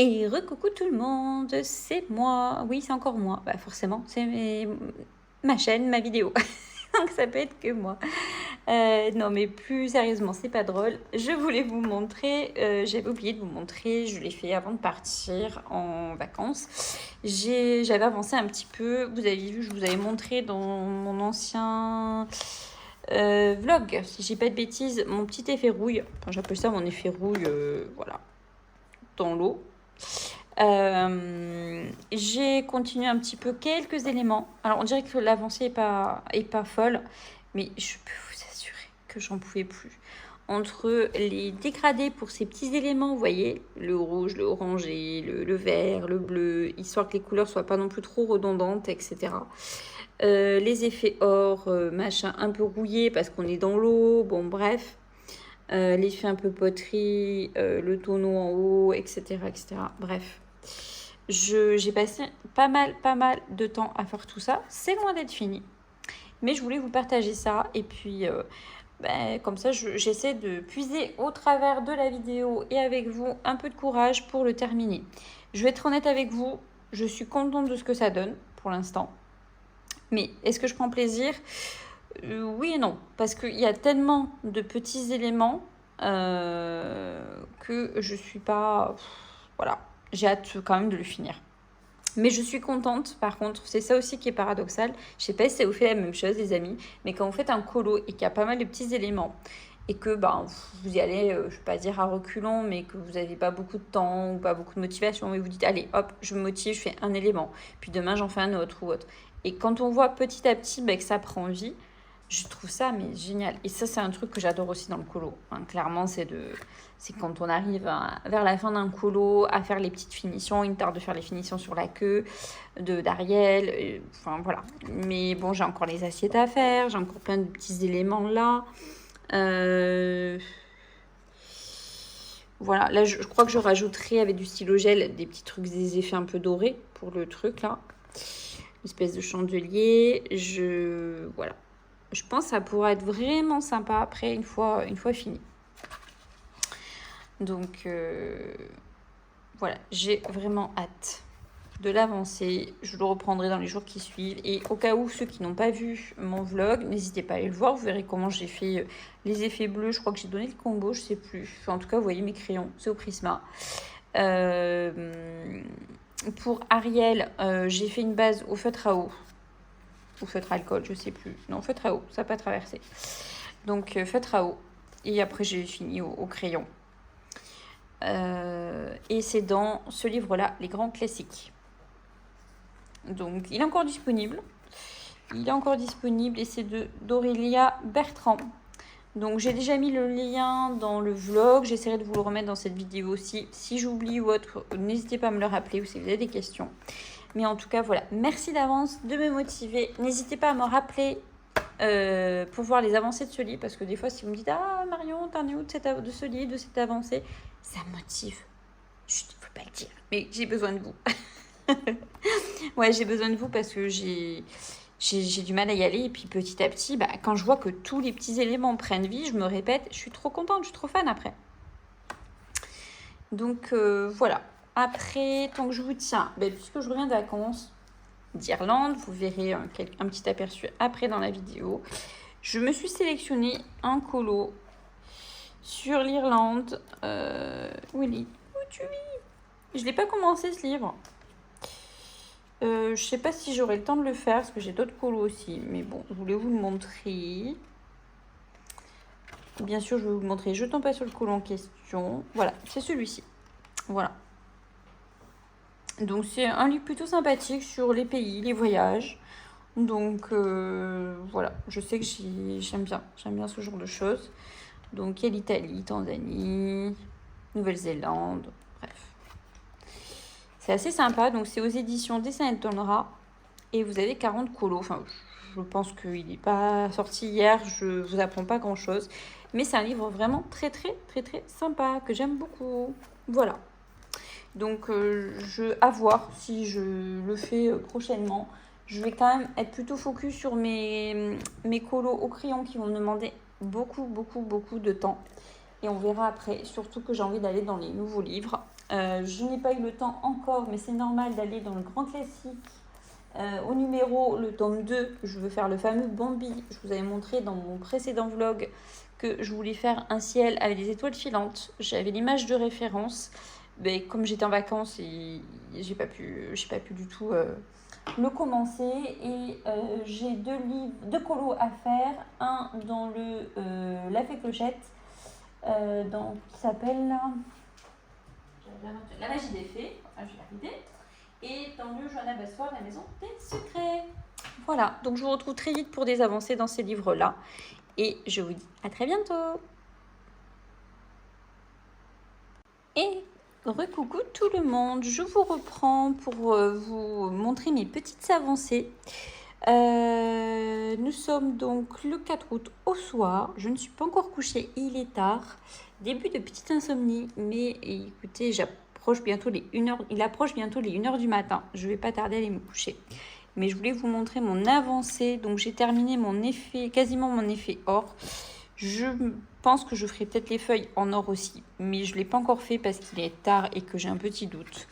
Et recoucou tout le monde, c'est moi. Oui, c'est encore moi. Bah forcément, c'est ma chaîne, ma vidéo. Donc ça peut être que moi. Non mais plus sérieusement, c'est pas drôle. Je voulais vous montrer, j'avais oublié de vous montrer, je l'ai fait avant de partir en vacances. J'avais avancé un petit peu, vous avez vu, je vous avais montré dans mon ancien vlog, si j'ai pas de bêtises, mon petit effet rouille. Enfin j'appelle ça mon effet rouille, voilà, dans l'eau. J'ai continué un petit peu quelques éléments. Alors on dirait que l'avancée est pas folle, mais je peux vous assurer que j'en pouvais plus. Entre les dégradés pour ces petits éléments, vous voyez, le rouge, le orangé, le vert, le bleu, histoire que les couleurs soient pas non plus trop redondantes, etc. Les effets or, machin, un peu rouillés parce qu'on est dans l'eau, bon bref. L'effet un peu poterie, le tonneau en haut, etc. etc. Bref. J'ai passé pas mal de temps à faire tout ça. C'est loin d'être fini. Mais je voulais vous partager ça. Et puis, comme ça, j'essaie de puiser au travers de la vidéo et avec vous un peu de courage pour le terminer. Je vais être honnête avec vous. Je suis contente de ce que ça donne pour l'instant. Mais est-ce que je prends plaisir ? Oui et non. Parce qu'il y a tellement de petits éléments que je suis pas... Voilà. J'ai hâte quand même de le finir. Mais je suis contente, par contre, c'est ça aussi qui est paradoxal. Je sais pas si ça vous fait la même chose, les amis, mais quand vous faites un colo et qu'il y a pas mal de petits éléments, et que vous y allez, je ne vais pas dire à reculons, mais que vous n'avez pas beaucoup de temps ou pas beaucoup de motivation, et vous dites, allez, hop, je me motive, je fais un élément, puis demain j'en fais un autre ou autre. Et quand on voit petit à petit que ça prend vie, je trouve ça mais génial. Et ça, c'est un truc que j'adore aussi dans le colo. Clairement, c'est quand on arrive vers la fin d'un colo à faire les petites finitions. Il me tarde de faire les finitions sur la queue d'Ariel. Enfin, voilà. Mais bon, j'ai encore les assiettes à faire. J'ai encore plein de petits éléments là. Voilà. Là, je crois que je rajouterai avec du stylo gel des petits trucs, des effets un peu dorés pour le truc là. Une espèce de chandelier. Voilà. Je pense que ça pourra être vraiment sympa après, une fois fini. Donc, voilà, j'ai vraiment hâte de l'avancer. Je le reprendrai dans les jours qui suivent. Et au cas où, ceux qui n'ont pas vu mon vlog, n'hésitez pas à aller le voir. Vous verrez comment j'ai fait les effets bleus. Je crois que j'ai donné le combo, je sais plus. Enfin, en tout cas, vous voyez mes crayons, c'est au Prisma. Pour Ariel, j'ai fait une base au feutre à eau. Ou feutre alcool, je sais plus. Non, feutre à eau, ça n'a pas traversé. Donc, feutre à eau. Et après, j'ai fini au crayon. Et c'est dans ce livre-là, Les Grands Classiques. Donc, il est encore disponible. Et c'est d'Aurélia Bertrand. Donc, j'ai déjà mis le lien dans le vlog. J'essaierai de vous le remettre dans cette vidéo aussi. Si j'oublie ou autre, n'hésitez pas à me le rappeler ou si vous avez des questions. Mais en tout cas, voilà. Merci d'avance de me motiver. N'hésitez pas à me rappeler pour voir les avancées de ce livre. Parce que des fois, si vous me dites « Ah, Marion, t'en es où de ce livre, de cette avancée ?» Ça me motive. Chut, faut pas le dire. Mais j'ai besoin de vous. Ouais, j'ai besoin de vous parce que j'ai du mal à y aller. Et puis petit à petit, quand je vois que tous les petits éléments prennent vie, je me répète, je suis trop contente, je suis trop fan après. Donc voilà. Après, tant que je vous tiens, puisque je reviens de vacances d'Irlande, vous verrez un petit aperçu après dans la vidéo. Je me suis sélectionné un colo sur l'Irlande. Willy, où tu vis? Je l'ai pas commencé ce livre. Je sais pas si j'aurai le temps de le faire parce que j'ai d'autres colos aussi. Mais bon, je voulais vous le montrer. Bien sûr, je vais vous le montrer. Je tombe pas sur le colo en question. Voilà, c'est celui-ci. Voilà. Donc c'est un livre plutôt sympathique sur les pays, les voyages. Donc voilà, je sais que j'aime bien ce genre de choses. Donc il y a l'Italie, Tanzanie, Nouvelle-Zélande, bref. C'est assez sympa, donc c'est aux éditions Dessin et Tonnera. Et vous avez 40 colos. Enfin, je pense qu'il n'est pas sorti hier, je vous apprends pas grand-chose. Mais c'est un livre vraiment très sympa, que j'aime beaucoup. Voilà. Donc, à voir si je le fais prochainement. Je vais quand même être plutôt focus sur mes colos au crayon qui vont me demander beaucoup de temps. Et on verra après, surtout que j'ai envie d'aller dans les nouveaux livres. Je n'ai pas eu le temps encore, mais c'est normal d'aller dans le grand classique. Au numéro, le tome 2, je veux faire le fameux Bambi. Je vous avais montré dans mon précédent vlog que je voulais faire un ciel avec des étoiles filantes. J'avais l'image de référence. Mais comme j'étais en vacances, et j'ai pas pu du tout le commencer. Et j'ai deux colos à faire. Un dans le La Fée Clochette, qui s'appelle La Magie des Fées. Je vais l'arrêter. Et dans le Johanna Basford, La Maison des Secrets. Voilà, donc je vous retrouve très vite pour des avancées dans ces livres-là. Et je vous dis à très bientôt. Et recoucou tout le monde, je vous reprends pour vous montrer mes petites avancées. Nous sommes donc le 4 août au soir, je ne suis pas encore couchée, il est tard. Début de petite insomnie, mais écoutez, il approche bientôt les 1h du matin. Je ne vais pas tarder à aller me coucher. Mais je voulais vous montrer mon avancée. Donc j'ai terminé quasiment mon effet or. Je pense que je ferai peut-être les feuilles en or aussi. Mais je ne l'ai pas encore fait parce qu'il est tard et que j'ai un petit doute.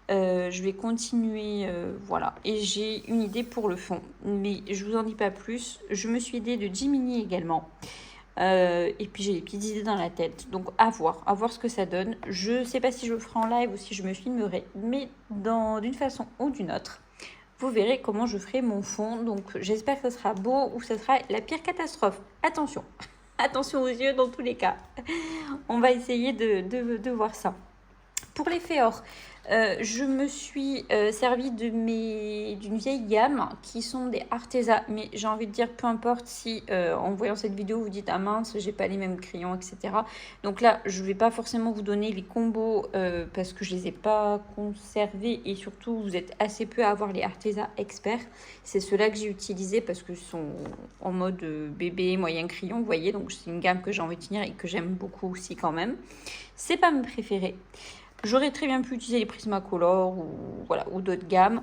Je vais continuer, voilà. Et j'ai une idée pour le fond. Mais je ne vous en dis pas plus. Je me suis aidée de Jiminy également. Et puis j'ai des petites idées dans la tête, donc à voir ce que ça donne. Je sais pas si je le ferai en live ou si je me filmerai, mais d'une façon ou d'une autre, vous verrez comment je ferai mon fond. Donc j'espère que ça sera beau ou ça sera la pire catastrophe. Attention, attention aux yeux dans tous les cas. On va essayer de voir ça. Pour les féors, je me suis servi d'une vieille gamme qui sont des Arteza, mais j'ai envie de dire peu importe si en voyant cette vidéo vous dites ah mince j'ai pas les mêmes crayons, etc. Donc là je vais pas forcément vous donner les combos parce que je les ai pas conservés et surtout vous êtes assez peu à avoir les Arteza experts. C'est ceux-là que j'ai utilisés parce que sont en mode bébé moyen crayon, vous voyez, donc c'est une gamme que j'ai envie de tenir et que j'aime beaucoup aussi quand même. C'est pas mes préférés. J'aurais très bien pu utiliser les Prismacolor ou d'autres gammes.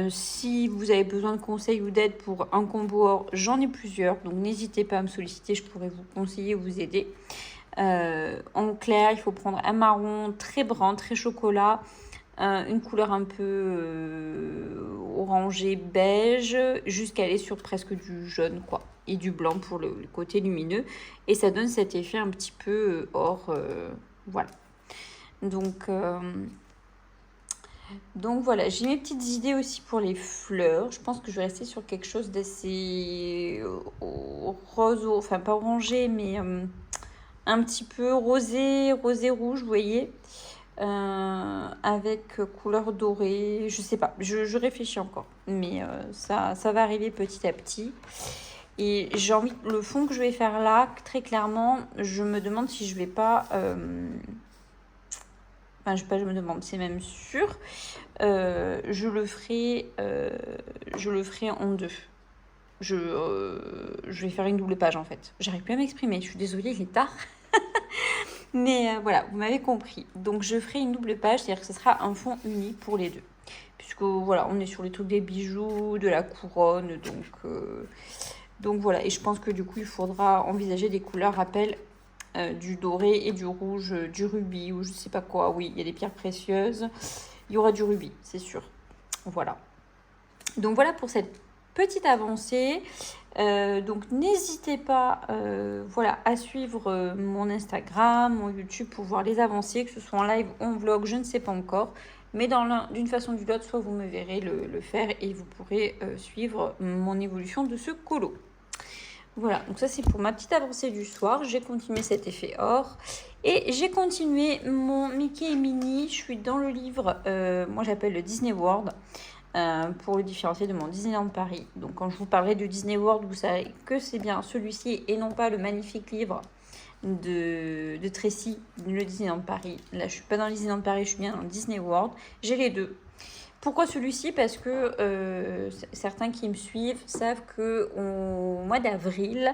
Si vous avez besoin de conseils ou d'aide pour un combo or, j'en ai plusieurs. Donc n'hésitez pas à me solliciter, je pourrais vous conseiller ou vous aider. En clair, il faut prendre un marron très brun, très chocolat. Une couleur un peu orangé, beige, jusqu'à aller sur presque du jaune, quoi. Et du blanc pour le côté lumineux. Et ça donne cet effet un petit peu or, voilà. Donc voilà, j'ai mes petites idées aussi pour les fleurs. Je pense que je vais rester sur quelque chose d'assez rose, enfin pas orangé, mais un petit peu rosé rouge, vous voyez, avec couleur dorée. Je sais pas, je réfléchis encore, mais ça va arriver petit à petit. Et j'ai envie, le fond que je vais faire là, très clairement, je me demande si je vais pas... Enfin, je me demande, c'est même sûr. Je le ferai en deux. Je vais faire une double page en fait. J'arrive plus à m'exprimer, je suis désolée, il est tard. Mais voilà, vous m'avez compris. Donc je ferai une double page, c'est-à-dire que ce sera un fond uni pour les deux. Puisque voilà, on est sur les trucs des bijoux, de la couronne, donc voilà. Et je pense que du coup, il faudra envisager des couleurs rappel. Du doré et du rouge, du rubis ou je sais pas quoi. Oui, il y a des pierres précieuses. Il y aura du rubis, c'est sûr. Voilà. Donc voilà pour cette petite avancée. Donc n'hésitez pas voilà, à suivre mon Instagram, mon YouTube pour voir les avancées, que ce soit en live ou en vlog, je ne sais pas encore. Mais d'une façon ou d'une autre, soit vous me verrez le faire et vous pourrez suivre mon évolution de ce colo. Voilà, donc ça c'est pour ma petite avancée du soir. J'ai continué cet effet or. Et j'ai continué mon Mickey et Minnie. Je suis dans le livre, moi j'appelle le Disney World, pour le différencier de mon Disneyland Paris. Donc quand je vous parlerai de Disney World, vous savez que c'est bien celui-ci et non pas le magnifique livre de Tracy, le Disneyland Paris. Là je suis pas dans le Disneyland Paris, je suis bien dans le Disney World. J'ai les deux. Pourquoi celui-ci? Parce que certains qui me suivent savent qu'au mois d'avril,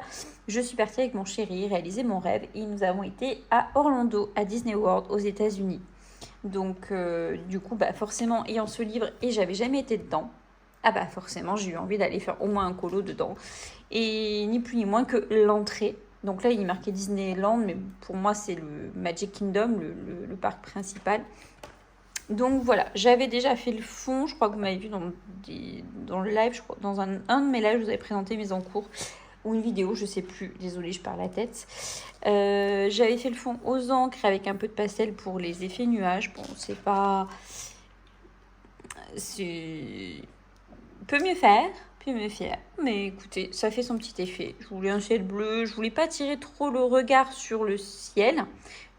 je suis partie avec mon chéri réaliser mon rêve et nous avons été à Orlando, à Disney World, aux États-Unis. Donc, du coup, forcément, ayant ce livre et j'avais jamais été dedans, forcément, j'ai eu envie d'aller faire au moins un colo dedans. Et ni plus ni moins que l'entrée Donc là, il est marqué Disneyland, mais pour moi, c'est le Magic Kingdom, le parc principal. Donc voilà, j'avais déjà fait le fond, je crois que vous m'avez vu dans le live, je crois, dans un de mes lives, je vous avais présenté mes encours, ou une vidéo, je sais plus, désolée, je perds la tête. J'avais fait le fond aux encres avec un peu de pastel pour les effets nuages. Bon, c'est pas... peut mieux faire, mais écoutez, ça fait son petit effet. Je voulais un ciel bleu, je voulais pas tirer trop le regard sur le ciel.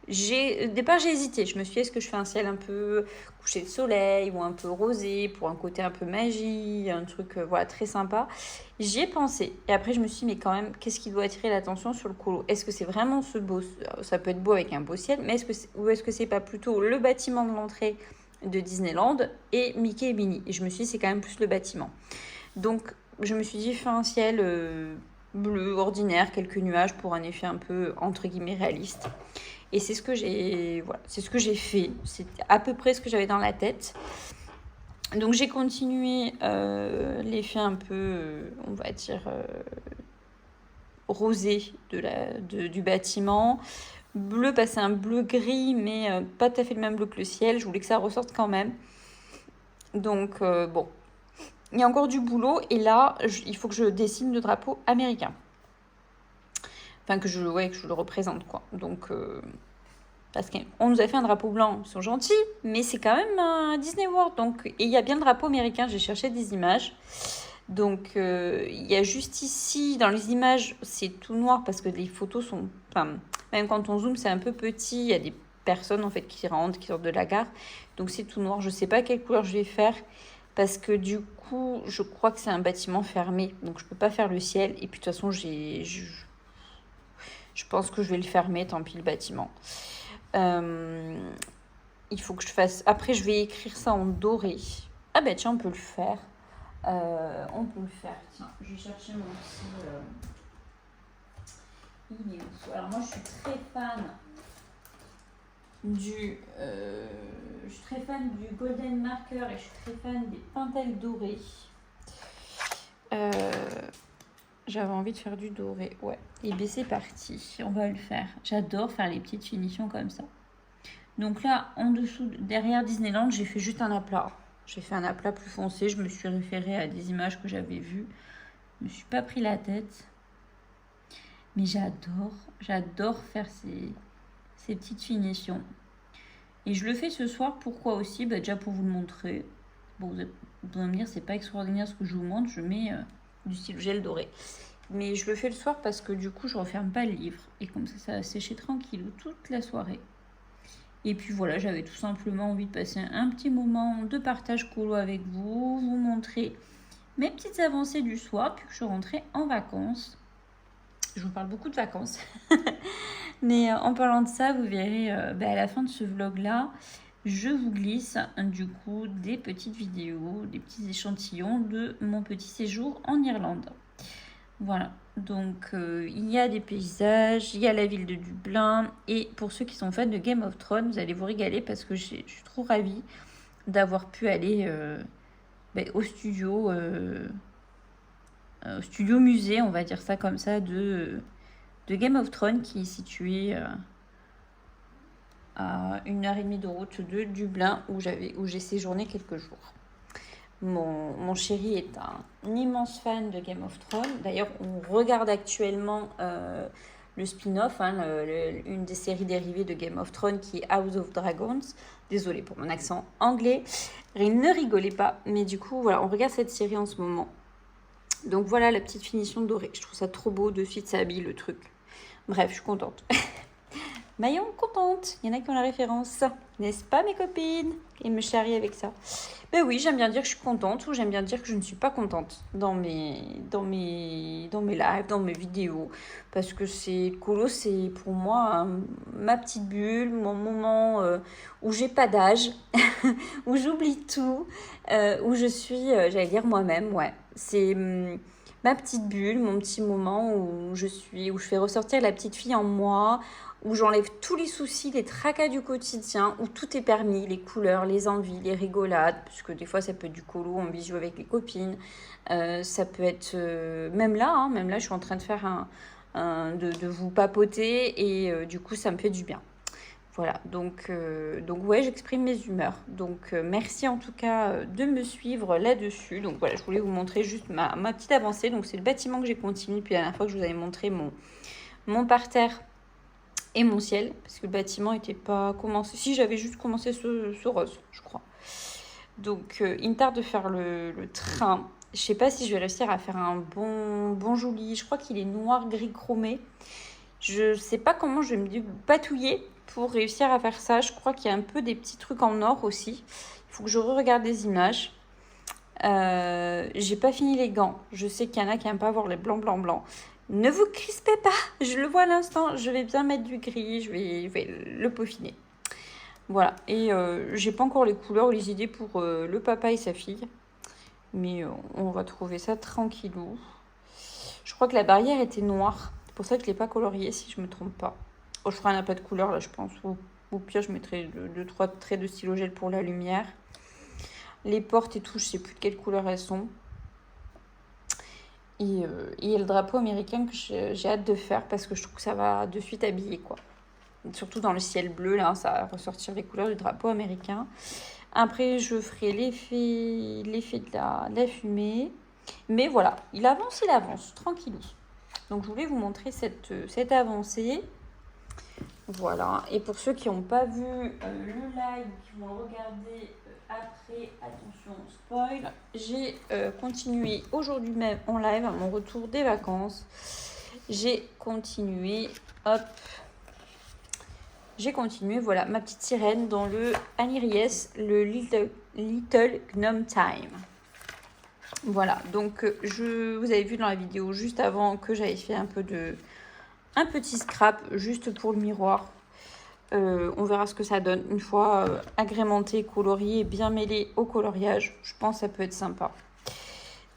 Au départ, j'ai hésité. Je me suis dit, est-ce que je fais un ciel un peu couché de soleil ou un peu rosé pour un côté un peu magie, un truc voilà, très sympa. J'y ai pensé. Et après, je me suis dit, mais quand même, qu'est-ce qui doit attirer l'attention sur le colo? Est-ce que c'est vraiment ce beau... Ça peut être beau avec un beau ciel, mais est-ce que c'est pas plutôt le bâtiment de l'entrée de Disneyland et Mickey et Minnie? Et je me suis dit, c'est quand même plus le bâtiment. Donc, je me suis dit, fais un ciel bleu, ordinaire, quelques nuages pour un effet un peu, entre guillemets, réaliste. Et c'est ce que j'ai fait. C'est à peu près ce que j'avais dans la tête. Donc j'ai continué l'effet un peu, on va dire, rosé du bâtiment. Bleu, c'est un bleu gris, mais pas tout à fait le même bleu que le ciel. Je voulais que ça ressorte quand même. Donc bon, il y a encore du boulot. Et là, il faut que je dessine le drapeau américain. Enfin, que je le représente, quoi. Donc... parce qu'on nous a fait un drapeau blanc, ils sont gentils, mais c'est quand même un Disney World. Donc, et il y a bien le drapeau américain, j'ai cherché des images. Donc, il y a juste ici, dans les images, c'est tout noir parce que les photos sont... Enfin, même quand on zoome, c'est un peu petit. Il y a des personnes, en fait, qui rentrent, qui sortent de la gare. Donc, c'est tout noir. Je ne sais pas quelle couleur je vais faire parce que du coup, je crois que c'est un bâtiment fermé. Donc, je ne peux pas faire le ciel. Et puis, de toute façon, je pense que je vais le fermer, tant pis, le bâtiment. Il faut que je fasse... Après, je vais écrire ça en doré. Ah ben tiens, on peut le faire. Tiens, je vais chercher mon petit... Il est où? Alors moi, je suis très fan du Golden Marker et je suis très fan des pintels dorés. J'avais envie de faire du doré, ouais. Et bien c'est parti, on va le faire. J'adore faire les petites finitions comme ça. Donc là, en dessous, derrière Disneyland, j'ai fait juste un aplat. J'ai fait un aplat plus foncé, je me suis référée à des images que j'avais vues. Je me suis pas pris la tête. Mais j'adore faire ces petites finitions. Et je le fais ce soir, pourquoi aussi? Déjà pour vous le montrer. Bon, vous allez me dire, c'est pas extraordinaire ce que je vous montre, je mets... du style gel doré. Mais je le fais le soir parce que du coup, je referme pas le livre. Et comme ça va sécher tranquillou toute la soirée. Et puis voilà, j'avais tout simplement envie de passer un petit moment de partage colo avec vous, vous montrer mes petites avancées du soir, puis que je rentrais en vacances. Je vous parle beaucoup de vacances. Mais en parlant de ça, vous verrez à la fin de ce vlog-là, je vous glisse du coup des petites vidéos, des petits échantillons de mon petit séjour en Irlande. Voilà, donc il y a des paysages, il y a la ville de Dublin. Et pour ceux qui sont fans de Game of Thrones, vous allez vous régaler parce que je suis trop ravie d'avoir pu aller au studio musée, on va dire ça comme ça, de Game of Thrones qui est situé... à 1h30 de route de Dublin où j'ai séjourné quelques jours. Mon chéri est un immense fan de Game of Thrones. D'ailleurs, on regarde actuellement le spin-off, une des séries dérivées de Game of Thrones qui est House of Dragons. Désolée pour mon accent anglais. Ne rigolez pas. Mais du coup, voilà, on regarde cette série en ce moment. Donc voilà la petite finition dorée. Je trouve ça trop beau. De suite, ça habille le truc. Bref, je suis contente. Maillon contente, il y en a qui ont la référence, n'est-ce pas mes copines? Et me charrient avec ça. Ben oui, j'aime bien dire que je suis contente ou j'aime bien dire que je ne suis pas contente dans mes lives, dans mes vidéos. Parce que c'est colo, c'est pour moi ma petite bulle, mon moment où j'ai pas d'âge, où j'oublie tout, où je suis, j'allais dire moi-même, ouais. C'est ma petite bulle, mon petit moment où je fais ressortir la petite fille en moi, où j'enlève tous les soucis, les tracas du quotidien, où tout est permis, les couleurs, les envies, les rigolades, parce que des fois ça peut être du colo en visio avec les copines, ça peut être, même là, je suis en train de faire de vous papoter et du coup ça me fait du bien. Voilà, donc ouais, j'exprime mes humeurs. Donc merci en tout cas de me suivre là-dessus. Donc voilà, je voulais vous montrer juste ma petite avancée. Donc c'est le bâtiment que j'ai continué depuis la dernière fois que je vous avais montré mon parterre et mon ciel. Parce que le bâtiment n'était pas commencé. Si, j'avais juste commencé ce rose, je crois. Donc il me tarde de faire le train. Je sais pas si je vais réussir à faire un bon joli. Je crois qu'il est noir gris chromé. Je sais pas comment je vais me patouiller pour réussir à faire ça. Je crois qu'il y a un peu des petits trucs en or aussi. Il faut que je regarde des images. J'ai pas fini les gants. Je sais qu'il y en a qui n'aiment pas avoir les blancs. Ne vous crispez pas. Je le vois à l'instant. Je vais bien mettre du gris. Je vais le peaufiner. Voilà. Et j'ai pas encore les couleurs ou les idées pour le papa et sa fille. Mais on va trouver ça tranquillou. Je crois que la barrière était noire. C'est pour ça que je ne l'ai pas colorié, si je ne me trompe pas. Oh, je ferai un aplat de couleur, là, je pense. Ou au pire, je mettrai 2-3 traits de stylo gel pour la lumière. Les portes et tout, je ne sais plus de quelle couleur elles sont. Et il y a le drapeau américain que j'ai hâte de faire parce que je trouve que ça va de suite habiller, quoi. Surtout dans le ciel bleu, là, ça va ressortir les couleurs du drapeau américain. Après, je ferai l'effet de la fumée. Mais voilà, il avance, tranquillou. Donc, je voulais vous montrer cette avancée. Voilà. Et pour ceux qui n'ont pas vu le live, qui vont le regarder après, attention, spoil, j'ai continué aujourd'hui même en live à mon retour des vacances. J'ai continué, voilà, ma petite sirène dans le Aniriès, le Little Gnome Time. Voilà, donc vous avez vu dans la vidéo juste avant que j'avais fait un petit scrap juste pour le miroir. On verra ce que ça donne une fois agrémenté, colorié et bien mêlé au coloriage. Je pense que ça peut être sympa.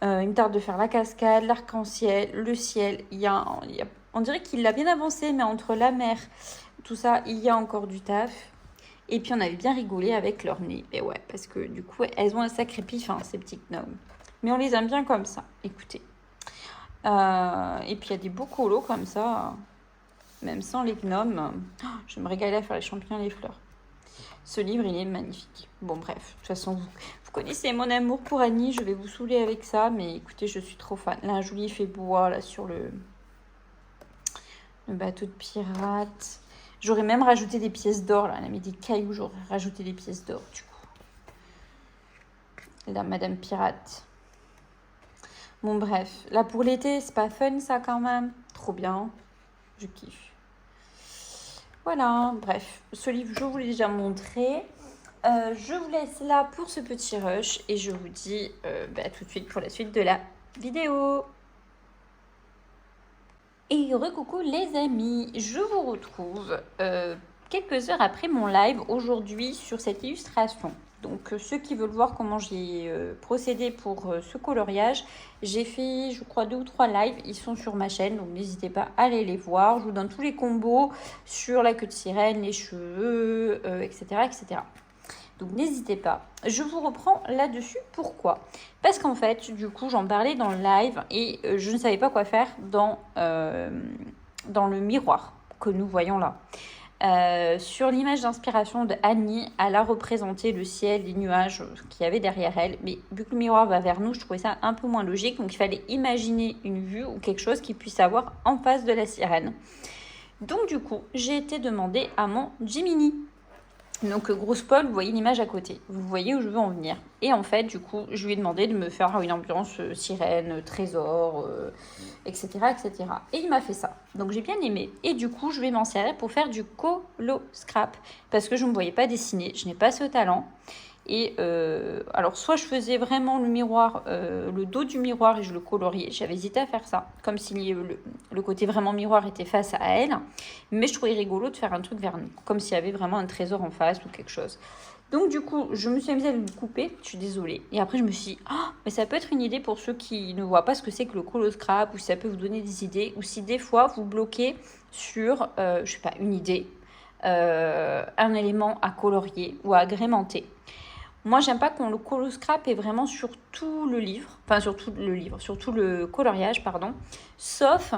Il me tarde de faire la cascade, l'arc-en-ciel, le ciel. On dirait qu'il l'a bien avancé, mais entre la mer, tout ça, il y a encore du taf. Et puis on avait bien rigolé avec leur nez. Et ouais, parce que du coup, elles ont un sacré pif, hein, ces petits gnomes. Mais on les aime bien comme ça, écoutez. Et puis il y a des beaux colos comme ça, même sans les gnomes. Oh, je me régalais à faire les champignons et les fleurs. Ce livre, il est magnifique. Bon, bref, de toute façon, vous connaissez mon amour pour Annie. Je vais vous saouler avec ça, mais écoutez, je suis trop fan. Là, un joli effet bois, là, sur le bateau de pirate. J'aurais même rajouté des pièces d'or, là. Elle a mis des cailloux, j'aurais rajouté des pièces d'or, du coup. Là, Madame Pirate. Bon, bref. Là, pour l'été, c'est pas fun, ça, quand même. Trop bien. Je kiffe. Voilà, bref. Ce livre, je vous l'ai déjà montré. Je vous laisse là pour ce petit rush. Et je vous dis tout de suite pour la suite de la vidéo. Et recoucou les amis. Je vous retrouve quelques heures après mon live aujourd'hui sur cette illustration. Donc ceux qui veulent voir comment j'ai procédé pour ce coloriage, j'ai fait je crois 2 ou 3 lives, ils sont sur ma chaîne, donc n'hésitez pas à aller les voir. Je vous donne tous les combos sur la queue de sirène, les cheveux, etc. etc. Donc n'hésitez pas. Je vous reprends là-dessus. Pourquoi ? Parce qu'en fait, du coup, j'en parlais dans le live et je ne savais pas quoi faire dans le miroir que nous voyons là. Sur l'image d'inspiration de Annie, elle a représenté le ciel, les nuages qu'il y avait derrière elle. Mais vu que le miroir va vers nous, je trouvais ça un peu moins logique. Donc il fallait imaginer une vue ou quelque chose qu'il puisse avoir en face de la sirène. Donc du coup, j'ai été demander à mon Gemini. Donc gros spoil, vous voyez l'image à côté. Vous voyez où je veux en venir. Et en fait, du coup, je lui ai demandé de me faire une ambiance sirène, trésor, etc., etc. Et il m'a fait ça. Donc j'ai bien aimé. Et du coup, je vais m'en servir pour faire du colo scrap. Parce que je ne me voyais pas dessiner. Je n'ai pas ce talent. Et alors, soit je faisais vraiment le miroir, le dos du miroir et je le coloriais. J'avais hésité à faire ça, comme si le côté vraiment miroir était face à elle. Mais je trouvais rigolo de faire un truc vers nous, comme s'il y avait vraiment un trésor en face ou quelque chose. Donc du coup, je me suis amusée à le couper, je suis désolée. Et après, je me suis dit, mais ça peut être une idée pour ceux qui ne voient pas ce que c'est que le colo scrap, ou si ça peut vous donner des idées, ou si des fois vous bloquez sur, je sais pas, une idée, un élément à colorier ou à agrémenter. Moi, j'aime pas qu'on le colo scrap est vraiment sur tout le livre, sur tout le coloriage, pardon, sauf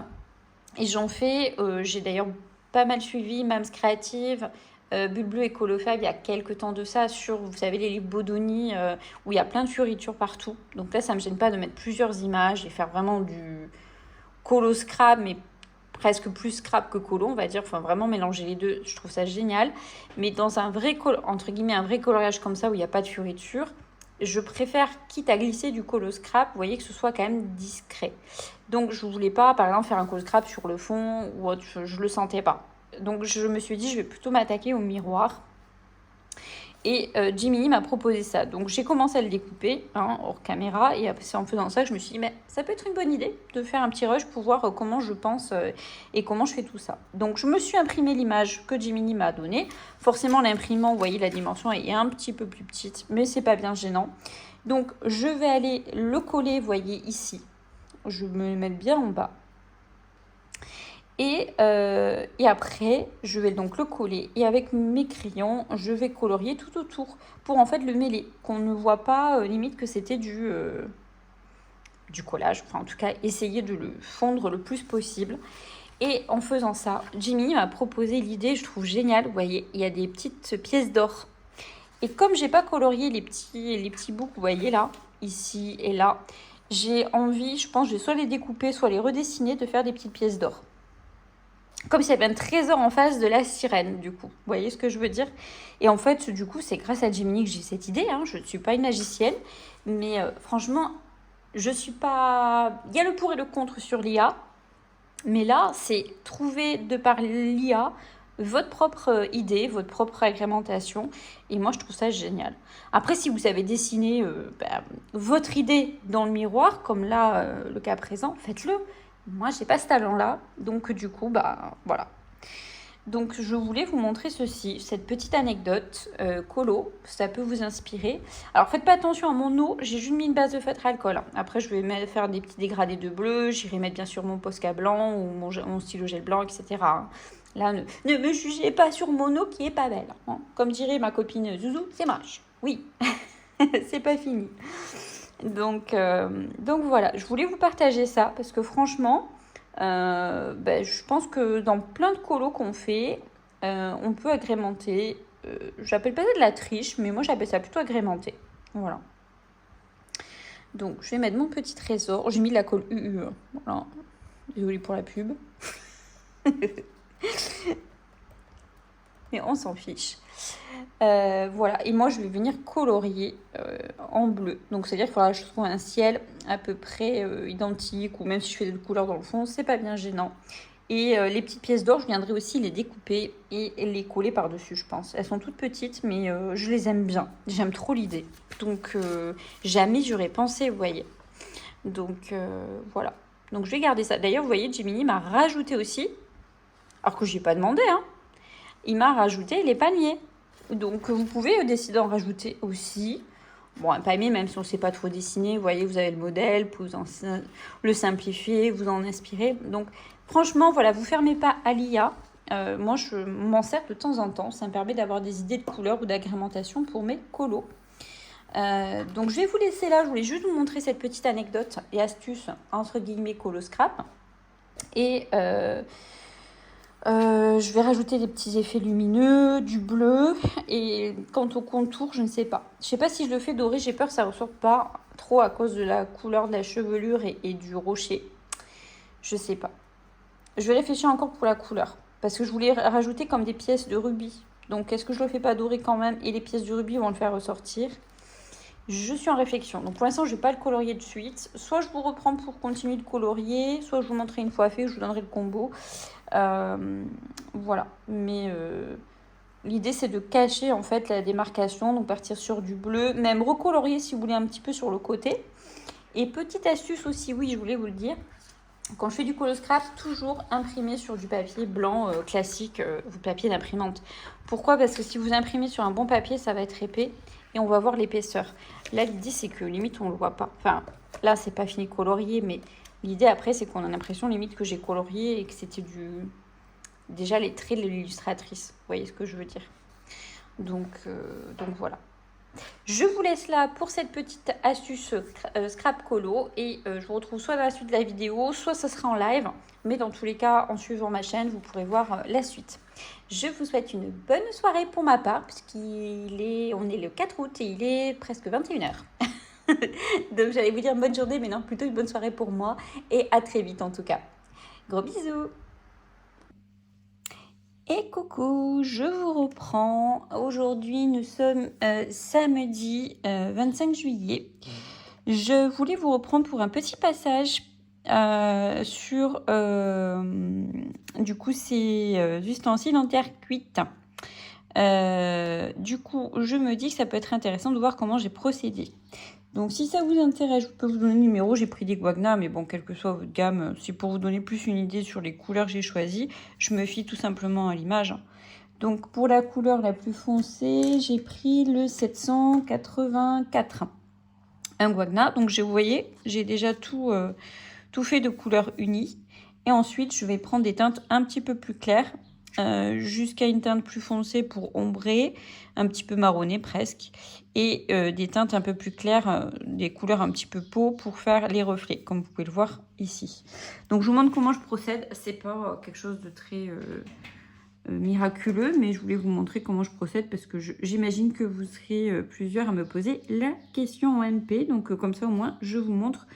Et j'en fais, j'ai d'ailleurs pas mal suivi Mams Creative, Bulle Bleue et Colofab il y a quelques temps de ça sur, vous savez, les livres Bodoni où il y a plein de fioritures partout. Donc là, ça me gêne pas de mettre plusieurs images et faire vraiment du colo scrap, mais presque plus scrap que colo, on va dire. Enfin, vraiment mélanger les deux, je trouve ça génial. Mais dans un vrai, entre guillemets, un vrai coloriage comme ça où il n'y a pas de fioritures, je préfère, quitte à glisser du colo scrap, vous voyez, que ce soit quand même discret. Donc je voulais pas, par exemple, faire un colo scrap sur le fond ou autre, je le sentais pas. Donc je me suis dit, je vais plutôt m'attaquer au miroir. Et Jiminy m'a proposé ça. Donc j'ai commencé à le découper hors caméra. Et c'est en faisant ça que je me suis dit, mais ça peut être une bonne idée de faire un petit rush pour voir comment je pense et comment je fais tout ça. Donc je me suis imprimé l'image que Jiminy m'a donnée. Forcément, l'imprimant, vous voyez, la dimension est un petit peu plus petite, mais c'est pas bien gênant. Donc je vais aller le coller, vous voyez, ici. Je vais me le mettre bien en bas. Et après, je vais donc le coller. Et avec mes crayons, je vais colorier tout autour pour en fait le mêler. Qu'on ne voit pas limite que c'était du collage. Enfin, en tout cas, essayer de le fondre le plus possible. Et en faisant ça, Jimmy m'a proposé l'idée, je trouve géniale. Vous voyez, il y a des petites pièces d'or. Et comme j'ai pas colorié les petits bouts que vous voyez là, ici et là, j'ai envie, je pense, de soit les découper, soit les redessiner, de faire des petites pièces d'or. Comme s'il y avait un trésor en face de la sirène, du coup. Vous voyez ce que je veux dire? Et en fait, du coup, c'est grâce à Jiminy que j'ai cette idée. Je ne suis pas une magicienne. Mais franchement, je suis pas... Il y a le pour et le contre sur l'IA. Mais là, c'est trouver, de par l'IA, votre propre idée, votre propre agrémentation. Et moi, je trouve ça génial. Après, si vous savez dessiner votre idée dans le miroir, comme là, le cas présent, faites-le. Moi, j'ai pas ce talent-là, donc du coup, voilà. Donc, je voulais vous montrer ceci, cette petite anecdote colo, ça peut vous inspirer. Alors, faites pas attention à mon eau, j'ai juste mis une base de feutre alcool. Après, je vais faire des petits dégradés de bleu, j'irai mettre bien sûr mon Posca blanc ou mon stylo gel blanc, etc. Là, ne me jugez pas sur mon eau qui est pas belle. Comme dirait ma copine Zouzou, c'est moche. Oui, c'est pas fini. Donc voilà, je voulais vous partager ça parce que franchement, je pense que dans plein de colos qu'on fait, on peut agrémenter. J'appelle pas ça de la triche, mais moi j'appelle ça plutôt agrémenter. Voilà. Donc je vais mettre mon petit trésor. J'ai mis de la colle UU. Voilà. Désolée pour la pub. Mais on s'en fiche. Voilà, et moi je vais venir colorier en bleu. Donc c'est-à-dire qu'il faudra que je trouve un ciel à peu près identique, ou même si je fais des couleurs dans le fond, c'est pas bien gênant. Et les petites pièces d'or, je viendrai aussi les découper et les coller par-dessus, je pense. Elles sont toutes petites, mais je les aime bien. J'aime trop l'idée. Donc jamais j'aurais pensé, vous voyez. Donc voilà. Donc je vais garder ça. D'ailleurs, vous voyez, Jiminy m'a rajouté aussi, alors que je n'ai pas demandé, il m'a rajouté les palmiers. Donc vous pouvez décider d'en rajouter aussi. Bon, un palmier, même si on ne sait pas trop dessiner, vous voyez, vous avez le modèle, vous le simplifier, vous en inspirer. Donc franchement, voilà, vous ne fermez pas à l'IA. Moi, je m'en sers de temps en temps. Ça me permet d'avoir des idées de couleurs ou d'agrémentation pour mes colos. Donc je vais vous laisser là. Je voulais juste vous montrer cette petite anecdote et astuce, entre guillemets, colo scrap. Et... je vais rajouter des petits effets lumineux, du bleu, et quant au contour, je ne sais pas. Je ne sais pas si je le fais doré, j'ai peur que ça ne ressorte pas trop à cause de la couleur de la chevelure et du rocher. Je ne sais pas. Je vais réfléchir encore pour la couleur, parce que je voulais rajouter comme des pièces de rubis. Donc est-ce que je le fais pas doré quand même, et les pièces de rubis vont le faire ressortir? Je suis en réflexion. Donc pour l'instant, je ne vais pas le colorier de suite. Soit je vous reprends pour continuer de colorier, soit je vous montrerai une fois fait, je vous donnerai le combo. Voilà, mais l'idée c'est de cacher en fait la démarcation, donc partir sur du bleu, même recolorier si vous voulez un petit peu sur le côté. Et petite astuce aussi, oui, je voulais vous le dire, quand je fais du colo scrap, toujours imprimer sur du papier blanc classique, papier d'imprimante. Pourquoi? Parce que si vous imprimez sur un bon papier, ça va être épais et on va voir l'épaisseur. Là, l'idée c'est que limite on le voit pas. Enfin, là c'est pas fini colorié, mais l'idée après, c'est qu'on a l'impression limite que j'ai colorié et que c'était déjà les traits de l'illustratrice. Vous voyez ce que je veux dire? Donc voilà. Je vous laisse là pour cette petite astuce scrap colo et je vous retrouve soit dans la suite de la vidéo, soit ça sera en live. Mais dans tous les cas, en suivant ma chaîne, vous pourrez voir la suite. Je vous souhaite une bonne soirée pour ma part, puisqu'on est le 4 août et il est presque 21 h. Donc j'allais vous dire bonne journée, mais non, plutôt une bonne soirée pour moi. Et à très vite en tout cas. Gros bisous! Et coucou, je vous reprends. Aujourd'hui, nous sommes samedi 25 juillet. Je voulais vous reprendre pour un petit passage sur du coup ces ustensiles en terre cuite. Du coup, je me dis que ça peut être intéressant de voir comment j'ai procédé. Donc si ça vous intéresse, je peux vous donner le numéro. J'ai pris des Guagna, mais bon, quelle que soit votre gamme, c'est pour vous donner plus une idée sur les couleurs que j'ai choisies. Je me fie tout simplement à l'image. Donc pour la couleur la plus foncée, j'ai pris le 784. Un Guagna. Donc vous voyez, j'ai déjà tout fait de couleurs unies. Et ensuite, je vais prendre des teintes un petit peu plus claires. Jusqu'à une teinte plus foncée pour ombrer, un petit peu marronné presque, et des teintes un peu plus claires, des couleurs un petit peu peau pour faire les reflets, comme vous pouvez le voir ici. Donc je vous montre comment je procède. C'est pas quelque chose de très miraculeux, mais je voulais vous montrer comment je procède parce que j'imagine que vous serez plusieurs à me poser la question en MP. Donc comme ça au moins je vous montre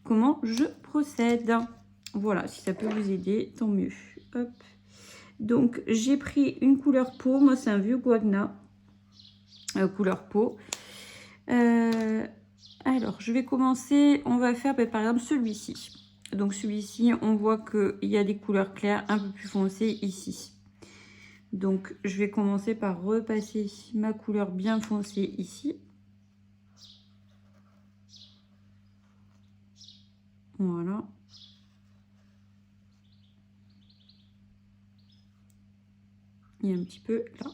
comment je procède. Voilà, si ça peut vous aider, tant mieux. Hop. Donc, j'ai pris une couleur peau. Moi, c'est un vieux Guagna. Couleur peau. Alors, je vais commencer. On va faire, par exemple, celui-ci. Donc, celui-ci, on voit qu'il y a des couleurs claires un peu plus foncées ici. Donc, je vais commencer par repasser ma couleur bien foncée ici. Voilà. Il y a un petit peu là.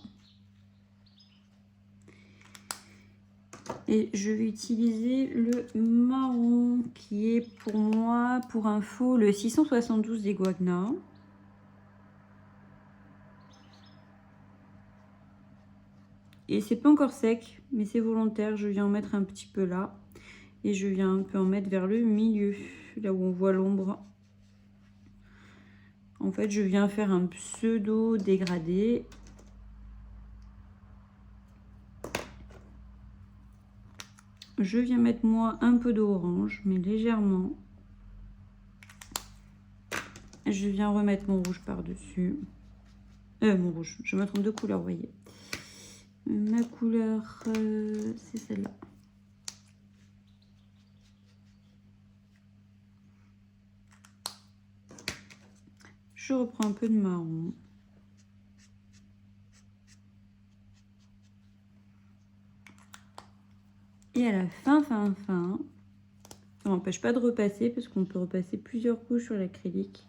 Et je vais utiliser le marron qui est pour moi, pour info, le 672 des Guagna. Et c'est pas encore sec, mais c'est volontaire. Je viens en mettre un petit peu là. Et je viens un peu en mettre vers le milieu, là où on voit l'ombre. En fait, je viens faire un pseudo dégradé. Je viens mettre moi un peu d'orange, mais légèrement. Je viens remettre mon rouge par-dessus. Mon rouge, je me trompe de couleur, vous voyez. Ma couleur, c'est celle-là. Je reprends un peu de marron. Et à la fin, ça n'empêche pas de repasser parce qu'on peut repasser plusieurs couches sur l'acrylique.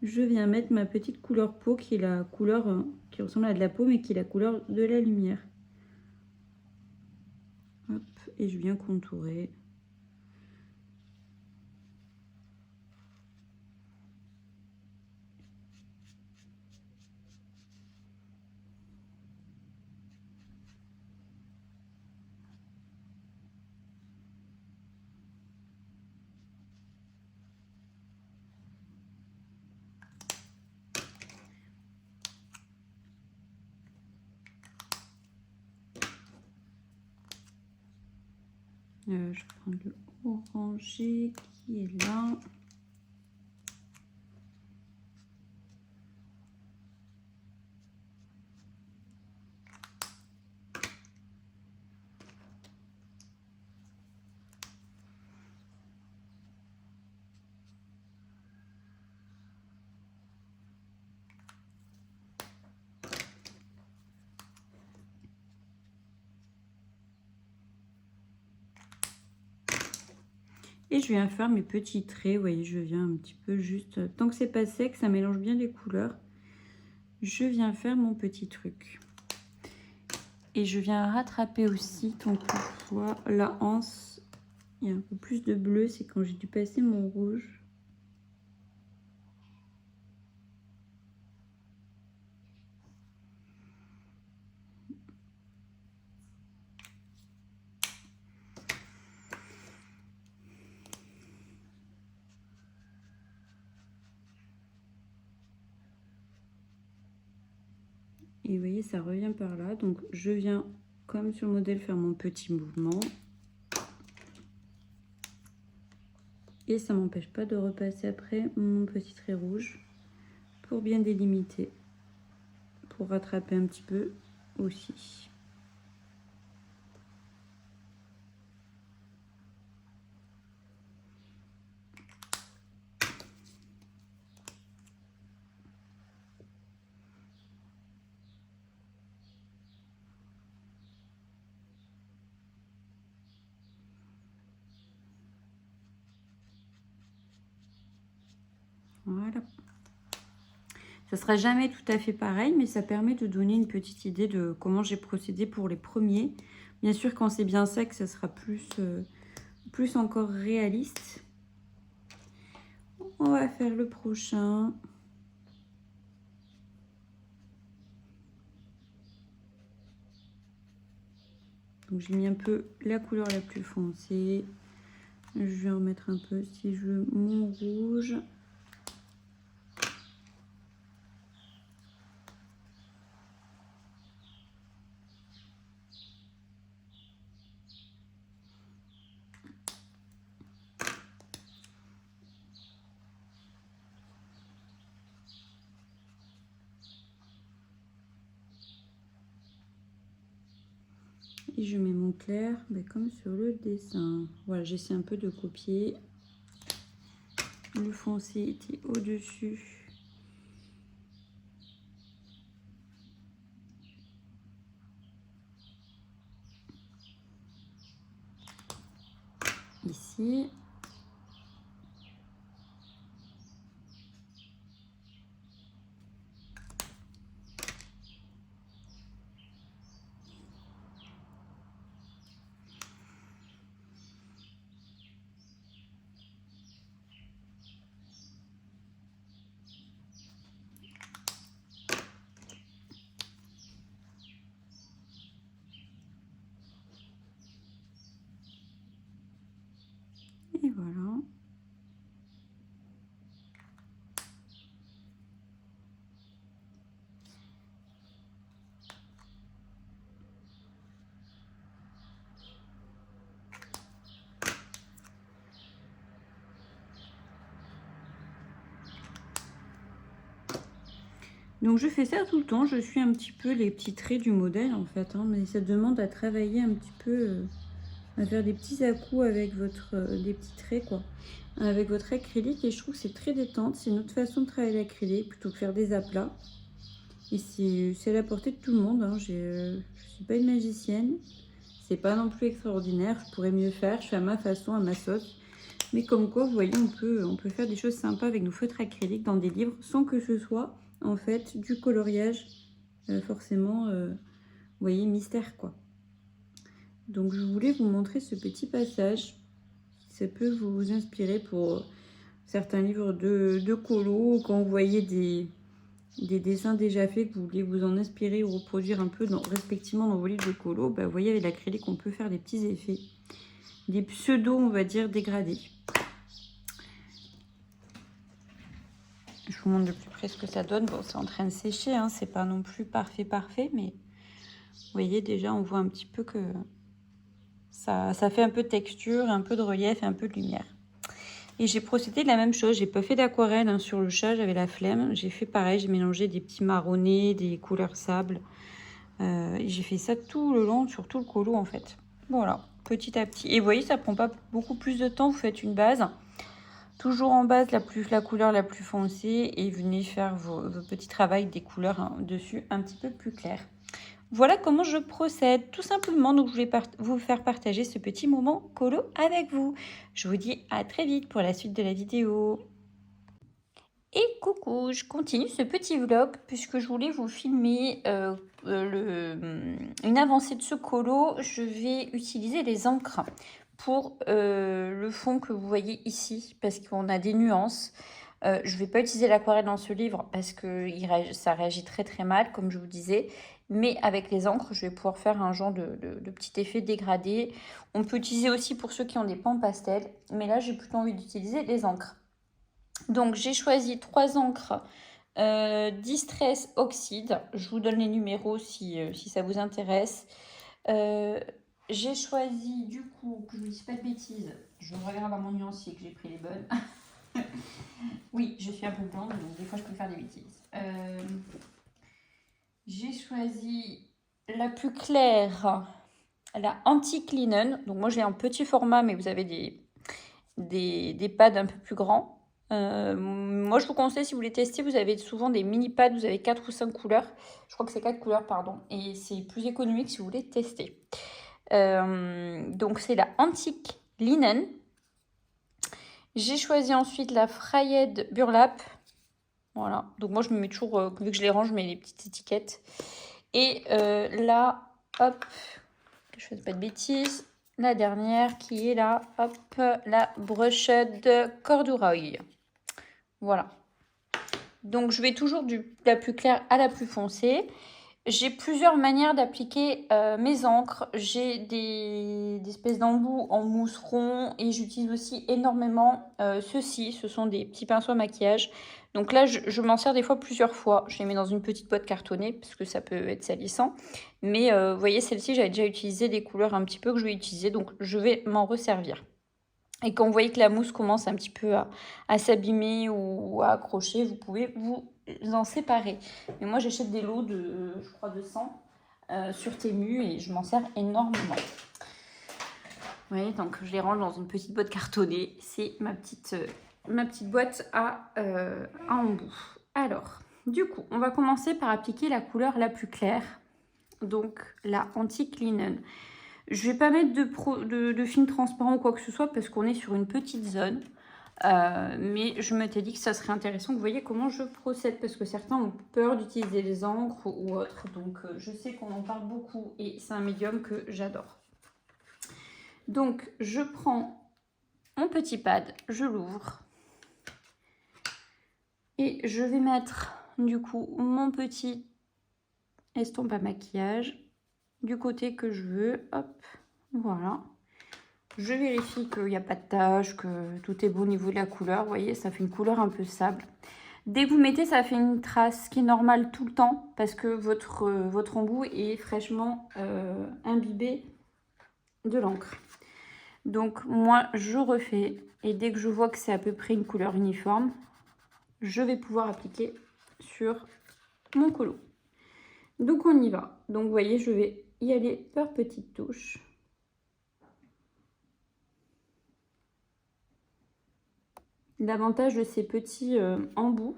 Je viens mettre ma petite couleur peau qui est la couleur qui ressemble à de la peau mais qui est la couleur de la lumière. Hop, et je viens contourer. Je prends le orangé qui est là. Et je viens faire mes petits traits, vous voyez, je viens un petit peu juste, tant que c'est pas sec, ça mélange bien les couleurs. Je viens faire mon petit truc. Et je viens rattraper aussi, tant que je vois la anse, il y a un peu plus de bleu, c'est quand j'ai dû passer mon rouge. Et vous voyez, ça revient par là. Donc, je viens, comme sur le modèle, faire mon petit mouvement. Et ça ne m'empêche pas de repasser après mon petit trait rouge pour bien délimiter, pour rattraper un petit peu aussi. Voilà. Ça ne sera jamais tout à fait pareil, mais ça permet de donner une petite idée de comment j'ai procédé pour les premiers. Bien sûr, quand c'est bien sec, ça sera plus encore réaliste. On va faire le prochain. Donc j'ai mis un peu la couleur la plus foncée. Je vais en mettre un peu si je veux mon rouge. Et je mets mon clair comme sur le dessin. Voilà, j'essaie un peu de copier. Le foncé était au-dessus. Ici. Et voilà. Donc je fais ça tout le temps, je suis un petit peu les petits traits du modèle en fait, hein, mais ça demande à travailler un petit peu, à faire des petits à-coups avec des petits traits quoi, avec votre acrylique, et je trouve que c'est très détente, c'est une autre façon de travailler l'acrylique plutôt que faire des aplats. Et c'est à la portée de tout le monde, hein. Je suis pas une magicienne, c'est pas non plus extraordinaire, je pourrais mieux faire, je fais à ma façon, à ma sauce. Mais comme quoi, vous voyez, on peut faire des choses sympas avec nos feutres acryliques dans des livres sans que ce soit en fait du coloriage forcément, vous voyez, mystère quoi. Donc je voulais vous montrer ce petit passage. Ça peut vous inspirer pour certains livres de colo, quand vous voyez des dessins déjà faits, que vous voulez vous en inspirer ou reproduire un peu respectivement dans vos livres de colo. Vous voyez, avec l'acrylique, on peut faire des petits effets, des pseudo, on va dire, dégradés. Je vous montre de plus près ce que ça donne. Bon, c'est en train de sécher, hein, c'est pas non plus parfait, mais vous voyez déjà, on voit un petit peu que ça fait un peu de texture, un peu de relief et un peu de lumière. Et j'ai procédé de la même chose, j'ai pas fait d'aquarelle hein, sur le chat, j'avais la flemme. J'ai fait pareil, j'ai mélangé des petits marronnés, des couleurs sable. J'ai fait ça tout le long, sur tout le colo en fait. Voilà, petit à petit. Et vous voyez, ça prend pas beaucoup plus de temps, vous faites une base. Toujours en base, la couleur la plus foncée, et venez faire vos petits travaux des couleurs hein, dessus un petit peu plus claires. Voilà comment je procède, tout simplement. Donc, je vais vous faire partager ce petit moment colo avec vous. Je vous dis à très vite pour la suite de la vidéo. Et coucou, je continue ce petit vlog puisque je voulais vous filmer une avancée de ce colo. Je vais utiliser les encres pour le fond que vous voyez ici parce qu'on a des nuances. Je ne vais pas utiliser l'aquarelle dans ce livre parce que ça réagit très très mal comme je vous disais. Mais avec les encres, je vais pouvoir faire un genre de petit effet dégradé. On peut utiliser aussi pour ceux qui ont des pans pastel. Mais là, j'ai plutôt envie d'utiliser les encres. Donc j'ai choisi 3 encres Distress Oxide. Je vous donne les numéros si ça vous intéresse. J'ai choisi, du coup, que je ne vous dise pas de bêtises, je regarde à mon nuancier que j'ai pris les bonnes. Oui, je suis un peu blonde, donc des fois je peux faire des bêtises. J'ai choisi la plus claire, la Antique Linen. Donc moi je l'ai en petit format, mais vous avez des pads un peu plus grands. Moi je vous conseille, si vous voulez tester, vous avez souvent des mini pads, vous avez 4 ou 5 couleurs. Je crois que c'est 4 couleurs, pardon. Et c'est plus économique si vous voulez tester. Donc c'est la Antique Linen. J'ai choisi ensuite la Frayed Burlap. Voilà. Donc moi je me mets toujours, vu que je les range, je mets les petites étiquettes. Et là, hop, que je fasse pas de bêtises, la dernière qui est là, hop, la Brushed Corduroy. Voilà. Donc je vais toujours de la plus claire à la plus foncée. J'ai plusieurs manières d'appliquer mes encres. J'ai des espèces d'embouts en mousse rond et j'utilise aussi énormément ceux-ci. Ce sont des petits pinceaux à maquillage. Donc là, je m'en sers des fois plusieurs fois. Je les mets dans une petite boîte cartonnée parce que ça peut être salissant. Mais vous voyez, celle-ci, j'avais déjà utilisé des couleurs un petit peu que je vais utiliser. Donc je vais m'en resservir. Et quand vous voyez que la mousse commence un petit peu à s'abîmer ou à accrocher, vous pouvez vous en séparer. Mais moi, j'achète des lots de, je crois, de 100 sur Temu et je m'en sers énormément. Vous voyez, donc je les range dans une petite boîte cartonnée. C'est ma petite boîte à embout. Alors, du coup, on va commencer par appliquer la couleur la plus claire. Donc, la Antique Linen. Je vais pas mettre de film transparent ou quoi que ce soit parce qu'on est sur une petite zone. Mais je m'étais dit que ça serait intéressant que vous voyez comment je procède parce que certains ont peur d'utiliser les encres ou autres. Donc je sais qu'on en parle beaucoup et c'est un médium que j'adore. Donc je prends mon petit pad, je l'ouvre et je vais mettre du coup mon petit estompe à maquillage du côté que je veux. Hop, voilà. Je vérifie qu'il n'y a pas de taches, que tout est beau au niveau de la couleur. Vous voyez, ça fait une couleur un peu sable. Dès que vous mettez, ça fait une trace qui est normale tout le temps parce que votre embout est fraîchement imbibé de l'encre. Donc moi, je refais et dès que je vois que c'est à peu près une couleur uniforme, je vais pouvoir appliquer sur mon colo. Donc on y va. Donc vous voyez, je vais y aller par petites touches. L'avantage de ces petits embouts,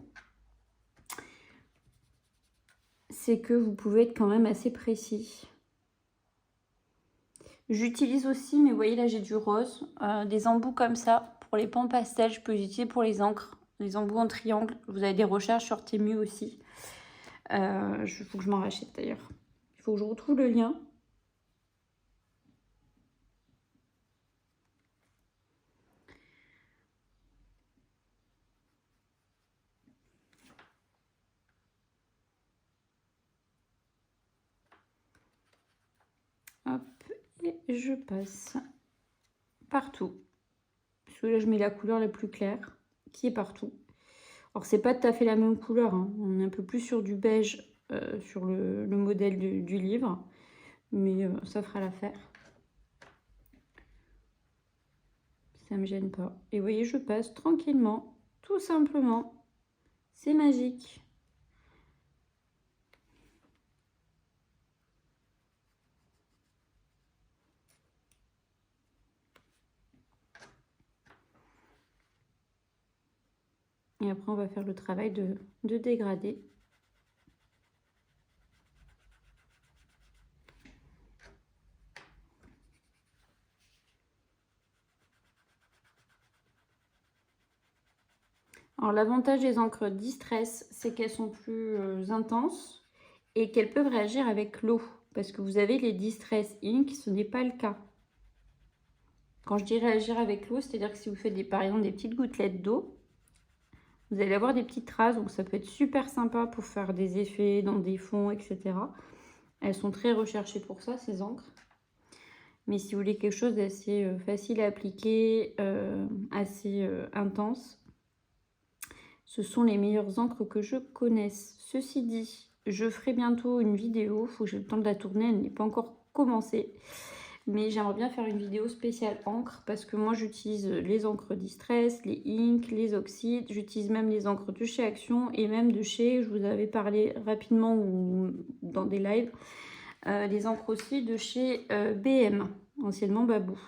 c'est que vous pouvez être quand même assez précis. J'utilise aussi, mais vous voyez là j'ai du rose, des embouts comme ça pour les pans pastel. Je peux les utiliser pour les encres, les embouts en triangle. Vous avez des recherches sur Temu aussi. Il faut que je m'en rachète d'ailleurs. Il faut que je retrouve le lien. Hop, et je passe partout. Parce que là, je mets la couleur la plus claire, qui est partout. Alors, c'est pas tout à fait la même couleur, hein. On est un peu plus sur du beige sur le modèle du livre. Mais ça fera l'affaire. Ça me gêne pas. Et vous voyez, je passe tranquillement, tout simplement. C'est magique. Et après, on va faire le travail de dégradé. Alors, l'avantage des encres Distress, c'est qu'elles sont plus intenses et qu'elles peuvent réagir avec l'eau. Parce que vous avez les Distress Ink, ce n'est pas le cas. Quand je dis réagir avec l'eau, c'est-à-dire que si vous faites par exemple des petites gouttelettes d'eau, vous allez avoir des petites traces, donc ça peut être super sympa pour faire des effets dans des fonds, etc. Elles sont très recherchées pour ça, ces encres. Mais si vous voulez quelque chose d'assez facile à appliquer, assez intense, Ce sont les meilleures encres que je connaisse. Ceci dit, je ferai bientôt une vidéo. Il faut que j'ai le temps de la tourner. Elle n'est pas encore commencée. Mais j'aimerais bien faire une vidéo spéciale encre. Parce que moi, j'utilise les encres Distress, les inks, les oxydes. J'utilise même les encres de chez Action. Et même de chez, je vous avais parlé rapidement ou dans des lives, les encres aussi de chez BM. Anciennement Babou.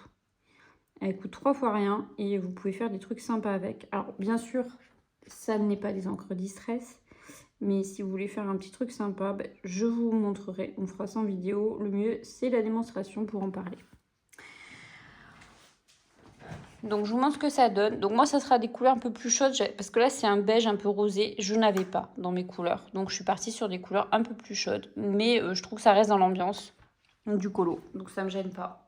Elle coûte 3 fois rien. Et vous pouvez faire des trucs sympas avec. Alors, bien sûr... Ça n'est pas des encres Distress, mais si vous voulez faire un petit truc sympa, ben, je vous montrerai. On fera ça en vidéo. Le mieux, c'est la démonstration pour en parler. Donc, je vous montre ce que ça donne. Donc, moi, ça sera des couleurs un peu plus chaudes, parce que là, c'est un beige un peu rosé. Je n'avais pas dans mes couleurs. Donc, je suis partie sur des couleurs un peu plus chaudes. Mais je trouve que ça reste dans l'ambiance du colo. Donc, ça ne me gêne pas.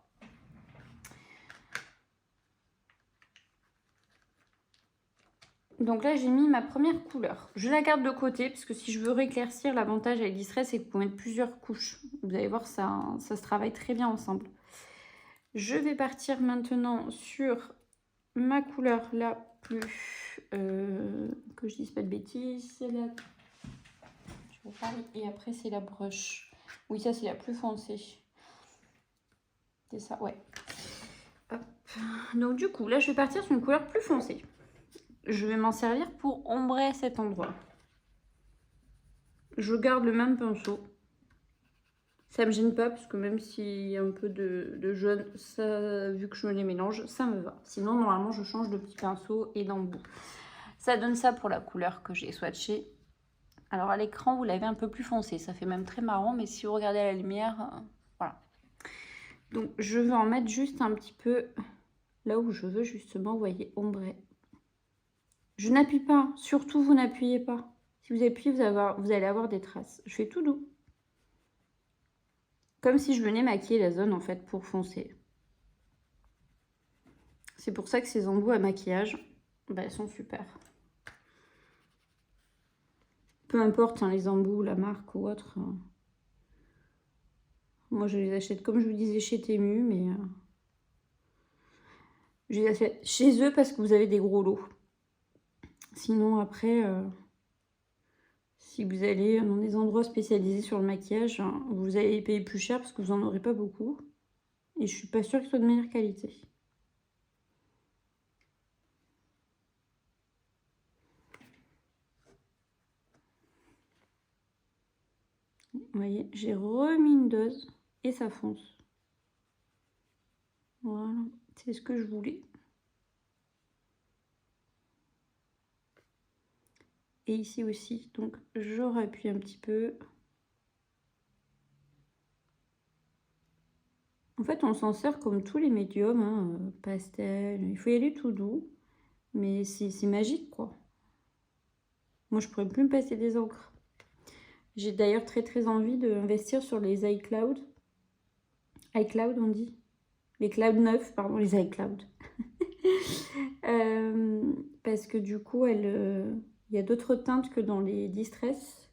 Donc là, j'ai mis ma première couleur. Je la garde de côté, parce que si je veux rééclaircir, l'avantage avec Distress, c'est que vous pouvez mettre plusieurs couches. Vous allez voir, ça se travaille très bien ensemble. Je vais partir maintenant sur ma couleur la plus... que je dise pas de bêtises, c'est la... Je vais parler. Et après, c'est la brush. Oui, ça, c'est la plus foncée. C'est ça, ouais. Hop. Donc du coup, là, je vais partir sur une couleur plus foncée. Je vais m'en servir pour ombrer cet endroit. Je garde le même pinceau. Ça me gêne pas parce que même s'il y a un peu de jaune, ça, vu que je me les mélange, ça me va. Sinon, normalement, je change de petit pinceau et d'embout. Ça donne ça pour la couleur que j'ai swatchée. Alors à l'écran, vous l'avez un peu plus foncé. Ça fait même très marrant, mais si vous regardez à la lumière, voilà. Donc je vais en mettre juste un petit peu là où je veux justement, vous voyez, ombrer. Je n'appuie pas, surtout vous n'appuyez pas. Si vous appuyez, vous allez avoir des traces. Je fais tout doux. Comme si je venais maquiller la zone en fait pour foncer. C'est pour ça que ces embouts à maquillage, bah, elles sont super. Peu importe hein, les embouts, la marque ou autre. Moi je les achète comme je vous disais chez Temu, mais je les achète chez eux parce que vous avez des gros lots. Sinon après, si vous allez dans des endroits spécialisés sur le maquillage, hein, vous allez payer plus cher parce que vous n'en aurez pas beaucoup. Et je suis pas sûre qu'ils soient de meilleure qualité. Vous voyez, j'ai remis une dose et ça fonce. Voilà, c'est ce que je voulais. Et ici aussi, donc je rappuie un petit peu. En fait, on s'en sert comme tous les médiums, hein, pastel. Il faut y aller tout doux, mais c'est magique, quoi. Moi, je pourrais plus me passer des encres. J'ai d'ailleurs très envie d'investir sur les iCloud. iCloud, on dit. Les Cloud 9, pardon, les iCloud. Parce que du coup, il y a d'autres teintes que dans les Distress.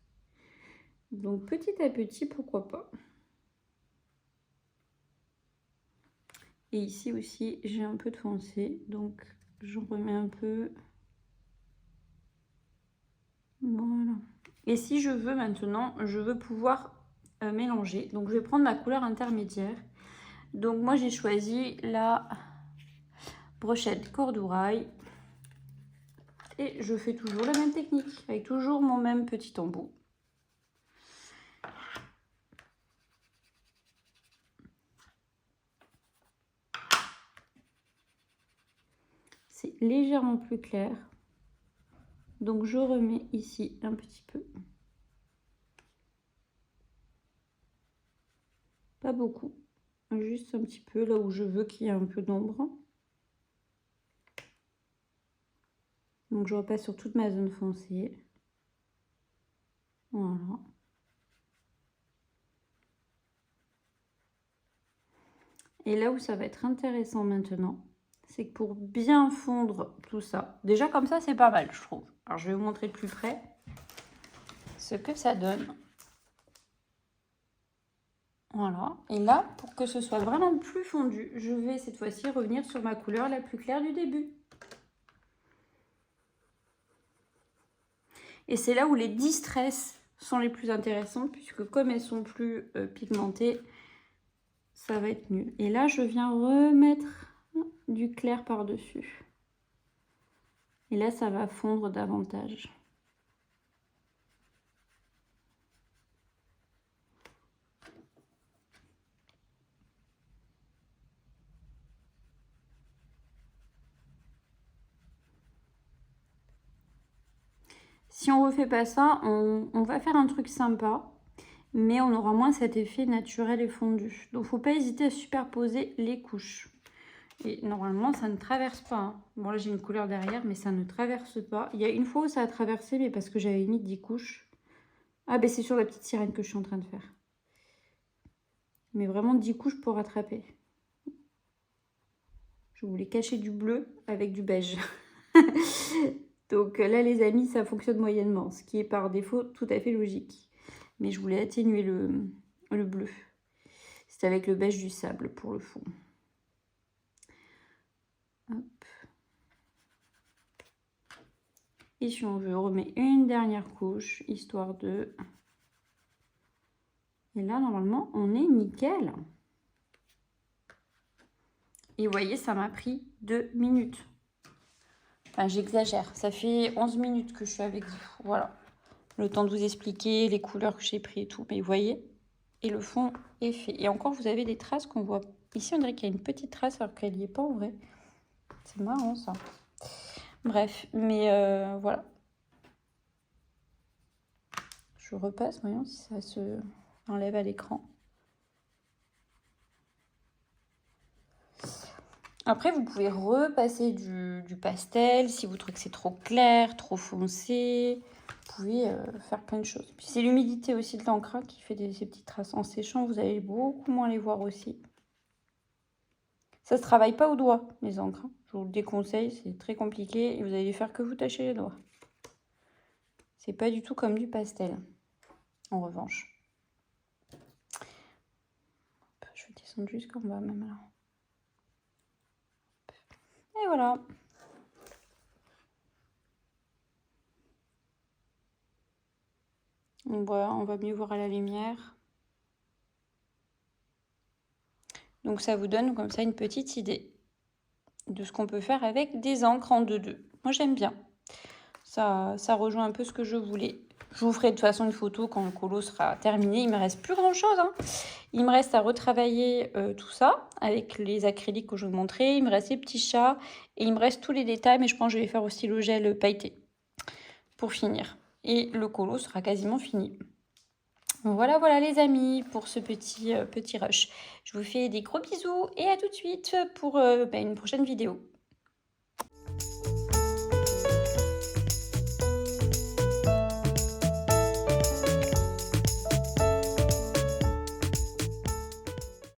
Donc petit à petit, pourquoi pas. Et ici aussi, j'ai un peu de foncé. Donc j'en remets un peu. Voilà. Et si je veux maintenant, je veux pouvoir mélanger. Donc je vais prendre ma couleur intermédiaire. Donc moi j'ai choisi la brochette cordouraille. Et je fais toujours la même technique, avec toujours mon même petit embout. C'est légèrement plus clair. Donc je remets ici un petit peu. Pas beaucoup. Juste un petit peu là où je veux qu'il y ait un peu d'ombre. Donc je repasse sur toute ma zone foncée. Voilà. Et là où ça va être intéressant maintenant, c'est que pour bien fondre tout ça, déjà comme ça c'est pas mal je trouve. Alors je vais vous montrer de plus près ce que ça donne. Voilà, et là pour que ce soit vraiment plus fondu, je vais cette fois-ci revenir sur ma couleur la plus claire du début. Et c'est là où les distress sont les plus intéressantes, puisque comme elles sont plus pigmentées, ça va être mieux. Et là, je viens remettre du clair par-dessus. Et là, ça va fondre davantage. Si on refait pas ça, on va faire un truc sympa, mais on aura moins cet effet naturel et fondu. Donc, faut pas hésiter à superposer les couches. Et normalement, ça ne traverse pas. Hein. Bon, là, j'ai une couleur derrière, mais ça ne traverse pas. Il y a une fois où ça a traversé, mais parce que j'avais mis 10 couches. Ah, ben c'est sur la petite sirène que je suis en train de faire. Mais vraiment 10 couches pour rattraper. Je voulais cacher du bleu avec du beige. Donc là, les amis, ça fonctionne moyennement, ce qui est par défaut tout à fait logique. Mais je voulais atténuer le bleu. C'est avec le beige du sable pour le fond. Hop. Et si on veut, on remet une dernière couche, histoire de... Et là, normalement, on est nickel. Et vous voyez, ça m'a pris 2 minutes. Enfin, j'exagère. Ça fait 11 minutes que je suis avec vous. Voilà. Le temps de vous expliquer les couleurs que j'ai pris et tout. Mais vous voyez, et le fond est fait. Et encore, vous avez des traces qu'on voit. Ici, on dirait qu'il y a une petite trace alors qu'elle n'y est pas en vrai. C'est marrant, ça. Bref, mais voilà. Je repasse, voyons si ça se enlève à l'écran. Après, vous pouvez repasser du pastel si vous trouvez que c'est trop clair, trop foncé. Vous pouvez faire plein de choses. Puis c'est l'humidité aussi de l'encre qui fait ces petites traces. En séchant, vous allez beaucoup moins les voir aussi. Ça se travaille pas au doigt, les encres. Je vous le déconseille, c'est très compliqué et vous allez faire que vous tâcher les doigts. C'est pas du tout comme du pastel, en revanche. Je vais descendre jusqu'en bas même là. Et voilà. Voilà, on va mieux voir à la lumière. Donc ça vous donne comme ça une petite idée de ce qu'on peut faire avec des encres en 2-2. Moi j'aime bien. Ça rejoint un peu ce que je voulais. Je vous ferai de toute façon une photo quand le colo sera terminé. Il ne me reste plus grand chose. Hein. Il me reste à retravailler tout ça avec les acryliques que je vous montrais. Il me reste les petits chats et il me reste tous les détails. Mais je pense que je vais faire aussi le gel pailleté pour finir. Et le colo sera quasiment fini. Voilà, voilà les amis pour ce petit rush. Je vous fais des gros bisous et à tout de suite pour une prochaine vidéo.